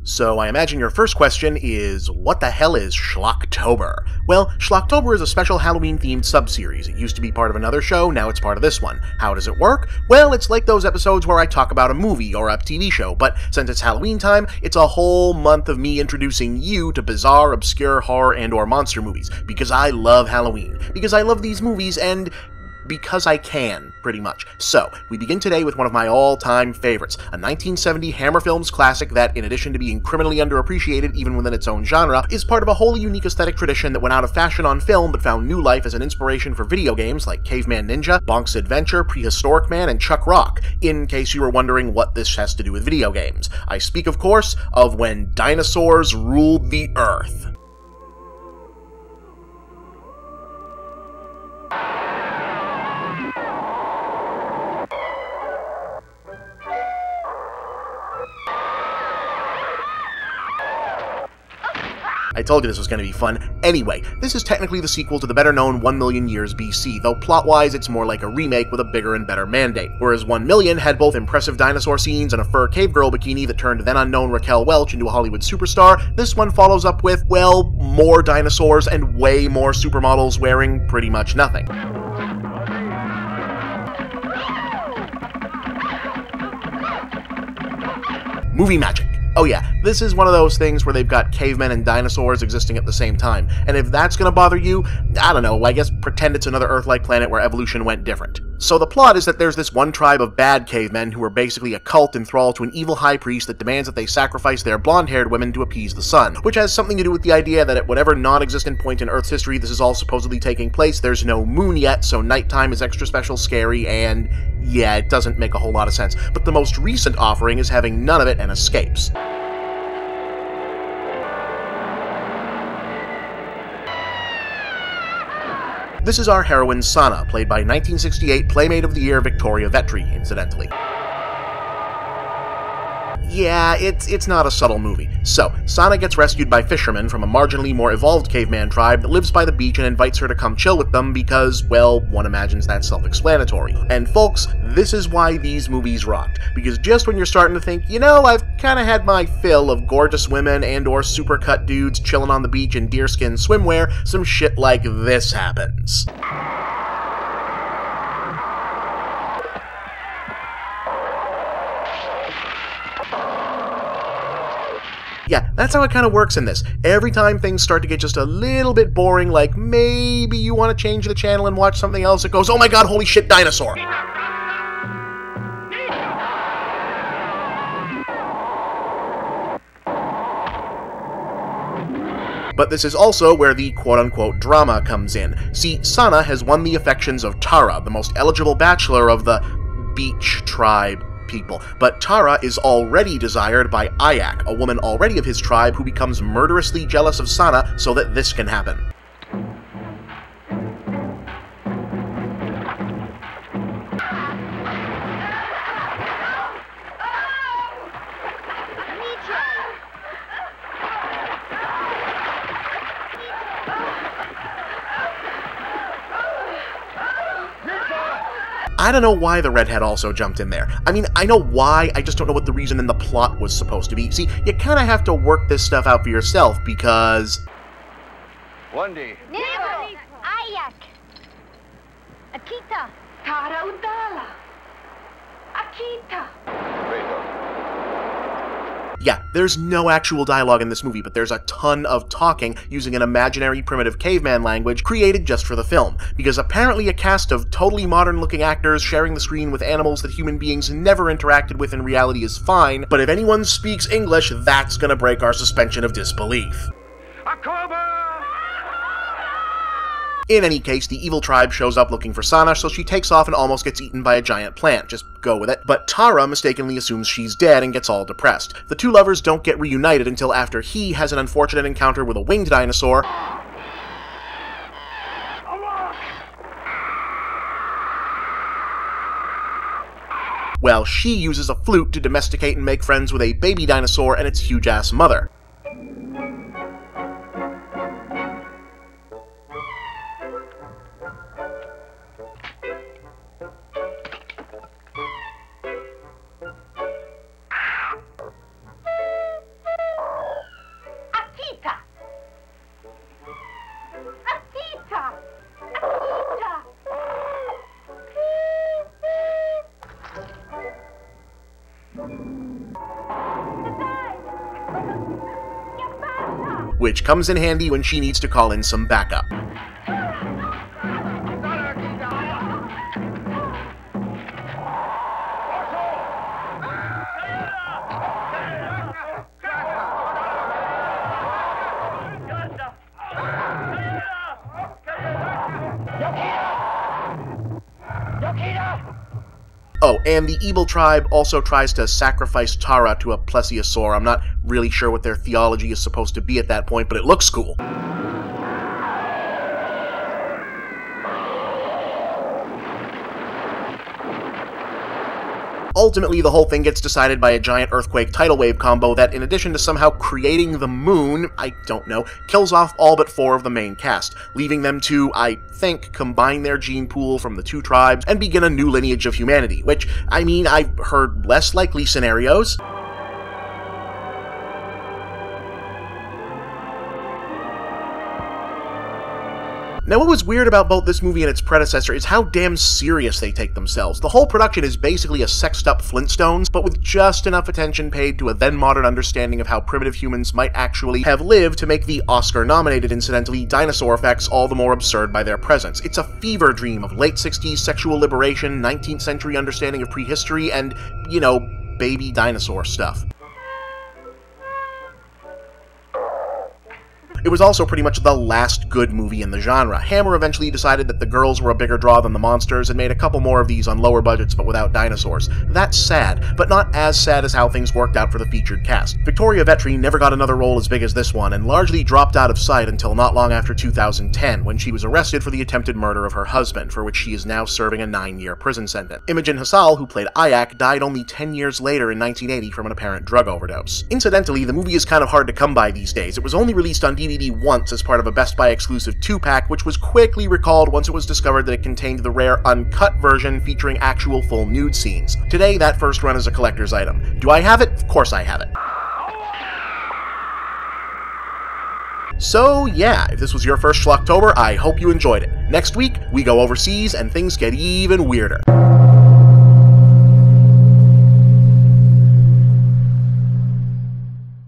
So I imagine your first question is, what the hell is SCHLOCKTOBER? Well, SCHLOCKTOBER is a special Halloween-themed sub-series. It used to be part of another show, now it's part of this one. How does it work? Well, it's like those episodes where I talk about a movie or a TV show, but since it's Halloween time, it's a whole month of me introducing you to bizarre, obscure horror and/or monster movies. Because I love Halloween. Because I love these movies, and because I can, pretty much. So, we begin today with one of my all-time favorites, a 1970 Hammer Films classic that, in addition to being criminally underappreciated even within its own genre, is part of a wholly unique aesthetic tradition that went out of fashion on film but found new life as an inspiration for video games like Caveman Ninja, Bonk's Adventure, Prehistoric Man, and Chuck Rock, in case you were wondering what this has to do with video games. I speak, of course, of When Dinosaurs Ruled the Earth. I told you this was going to be fun. Anyway, this is technically the sequel to the better-known 1 Million Years BC, though plot-wise it's more like a remake with a bigger and better mandate. Whereas 1 Million had both impressive dinosaur scenes and a fur cave girl bikini that turned then-unknown Raquel Welch into a Hollywood superstar, this one follows up with, well, more dinosaurs and way more supermodels wearing pretty much nothing. Movie magic. Oh yeah, this is one of those things where they've got cavemen and dinosaurs existing at the same time, and if that's gonna bother you, I don't know, I guess pretend it's another Earth-like planet where evolution went different. So the plot is that there's this one tribe of bad cavemen who are basically a cult enthralled to an evil high priest that demands that they sacrifice their blonde-haired women to appease the sun, which has something to do with the idea that at whatever non-existent point in Earth's history this is all supposedly taking place, there's no moon yet, so nighttime is extra special scary, and yeah, it doesn't make a whole lot of sense. But the most recent offering is having none of it and escapes. This is our heroine Sana, played by 1968 Playmate of the Year Victoria Vetri, incidentally. Yeah, it's not a subtle movie. So, Sana gets rescued by fishermen from a marginally more evolved caveman tribe that lives by the beach and invites her to come chill with them because, well, one imagines that's self-explanatory. And folks, this is why these movies rocked. Because just when you're starting to think, you know, I've kinda had my fill of gorgeous women and/or supercut dudes chilling on the beach in deerskin swimwear, some shit like this happens. Yeah, that's how it kind of works in this. Every time things start to get just a little bit boring, like maybe you want to change the channel and watch something else, it goes, oh my god, holy shit, dinosaur! But this is also where the quote-unquote drama comes in. See, Sana has won the affections of Tara, the most eligible bachelor of the beach tribe people, but Tara is already desired by Ayak, a woman already of his tribe who becomes murderously jealous of Sana so that this can happen. I don't know why the redhead also jumped in there. I mean, I know why, I just don't know what the reason in the plot was supposed to be. See, you kinda have to work this stuff out for yourself, because... Wendy. Nebo. Ayak. Akita. Tara Udala. Akita. Yeah, there's no actual dialogue in this movie, but there's a ton of talking using an imaginary primitive caveman language created just for the film, because apparently a cast of totally modern-looking actors sharing the screen with animals that human beings never interacted with in reality is fine, but if anyone speaks English, that's gonna break our suspension of disbelief. In any case, the evil tribe shows up looking for Sana, so she takes off and almost gets eaten by a giant plant. Just go with it. But Tara mistakenly assumes she's dead and gets all depressed. The two lovers don't get reunited until after he has an unfortunate encounter with a winged dinosaur, while she uses a flute to domesticate and make friends with a baby dinosaur and its huge-ass mother. which comes in handy when she needs to call in some backup. Oh, and the evil tribe also tries to sacrifice Tara to a plesiosaur. I'm not really sure what their theology is supposed to be at that point, but it looks cool. Ultimately, the whole thing gets decided by a giant earthquake tidal wave combo that, in addition to somehow creating the moon, I don't know, kills off all but 4 of the main cast, leaving them to, I think, combine their gene pool from the 2 tribes and begin a new lineage of humanity, which, I mean, I've heard less likely scenarios. Now, what was weird about both this movie and its predecessor is how damn serious they take themselves. The whole production is basically a sexed-up Flintstones, but with just enough attention paid to a then-modern understanding of how primitive humans might actually have lived to make the Oscar-nominated, incidentally, dinosaur effects all the more absurd by their presence. It's a fever dream of late 60s sexual liberation, 19th century understanding of prehistory, and, you know, baby dinosaur stuff. It was also pretty much the last good movie in the genre. Hammer eventually decided that the girls were a bigger draw than the monsters and made a couple more of these on lower budgets but without dinosaurs. That's sad, but not as sad as how things worked out for the featured cast. Victoria Vetri never got another role as big as this one and largely dropped out of sight until not long after 2010, when she was arrested for the attempted murder of her husband, for which she is now serving a 9-year prison sentence. Imogen Hassal, who played Ayak, died only 10 years later in 1980 from an apparent drug overdose. Incidentally, the movie is kind of hard to come by these days. It was only released on DVD once as part of a Best Buy exclusive 2-pack, which was quickly recalled once it was discovered that it contained the rare uncut version featuring actual full nude scenes. Today, that first run is a collector's item. Do I have it? Of course I have it. So yeah, if this was your first Schlocktober, I hope you enjoyed it. Next week, we go overseas and things get even weirder.